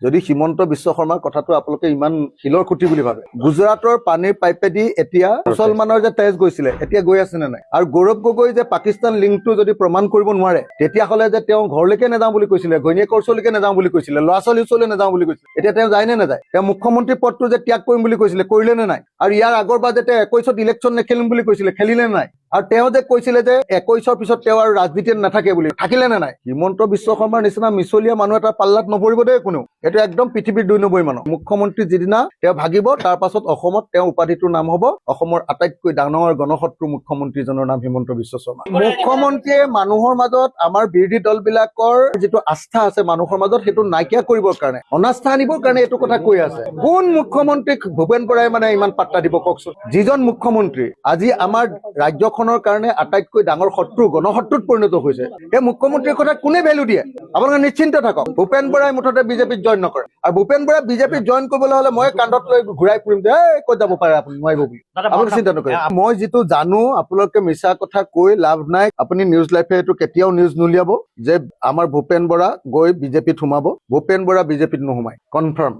যদি হিমন্ত বিশ্ব শৰ্মাৰ কথাটো আপোনালোকে ইমান শিলৰ খুঁটি বুলি ভাবে, গুজৰাটৰ পানীৰ পাইপেদি এতিয়া মুছলমানৰ যে তেজ গৈছিলে এতিয়া গৈ আছে নে নাই? আৰু গৌৰৱ গগৈ যে পাকিস্তান লিংকটো যদি প্ৰমাণ কৰিব নোৱাৰে তেতিয়াহ'লে যে তেওঁ ঘৰলৈকে নাযাওঁ বুলি কৈছিলে, ঘৈণীয়েকৰ ওচৰলৈকে নাযাওঁ বুলি কৈছিলে, ল'ৰা ছোৱালীৰ ওচৰলৈ নাযাওঁ বুলি কৈছিলে, এতিয়া তেওঁ যায় নে নাযায়? তেওঁ মুখ্যমন্ত্ৰী পদটো যে ত্যাগ কৰিম বুলি কৈছিলে, কৰিলে নে নাই? আৰু ইয়াৰ আগৰবাৰ যে তেওঁ 21ত ইলেকশ্যন নেখেলিম বুলি কৈছিলে, খেলিলে নে নাই? আৰু তেওঁ যে কৈছিলে যে 21ৰ পিছত তেওঁ আৰু ৰাজনীতিত নাথাকে বুলি, থাকিলে নে নাই? হিমন্ত বিশ্ব শৰ্মাৰ নিচিনা মিছলীয়া মানুহ এটা পাল্লাত নপৰিব দেই কোনেও। এইটো একদম পৃথিৱীৰ 2 নম্বৰ মানুহ। মুখ্যমন্ত্ৰী যিদিনা তেওঁ ভাগিব তাৰ পাছত অসমত তেওঁ উপাধিটোৰ নাম হ'ব অসমৰ আটাইতকৈ ডাঙৰ গণশত্ৰু মুখ্যমন্ত্ৰীজনৰ নাম হিমন্ত বিশ্ব শৰ্মা। মুখ্যমন্ত্ৰীয়ে মানুহৰ মাজত আমাৰ বিৰোধী দলবিলাকৰ যিটো আস্থা আছে মানুহৰ মাজত সেইটো নাইকিয়া কৰিবৰ কাৰণে, অনাস্থা আনিবৰ কাৰণে এইটো কথা কৈ আছে। কোন মুখ্যমন্ত্ৰীক ভূপেন বৰাই মানে ইমান পাত্তা দিব কওকচোন? যিজন মুখ্যমন্ত্ৰী আজি আমাৰ ৰাজ্যখনৰ কাৰণে আটাইতকৈ ডাঙৰ শত্ৰু গণশত্ৰুত পৰিণত হৈছে, এই মুখ্যমন্ত্ৰীৰ কথা কোনে ভেলু দিয়ে? আপোনালোকে নিশ্চিন্ত থাকক, ভূপেন বৰাই মুঠতে বিজেপিত জইন নকৰে। আৰু ভূপেন বৰাই বিজেপিত জইন কৰিবলৈ হলে মই কান্ধত লৈ ঘূৰাই ফুৰিম যে ক'ত যাব পাৰে আপুনি, নোৱাৰিব বুলি। আপুনি চিন্তা নকৰে। মই যিটো জানো আপোনালোকে মিছা কথা কৈ লাভ নাই। আপুনি নিউজ লাইফে এইটো কেতিয়াও নিউজ নুলিয়াব যে আমাৰ ভূপেন বৰা গৈ বিজেপিত সোমাব। ভূপেন বৰা বিজেপিত নোসোমায়, কনফাৰ্ম।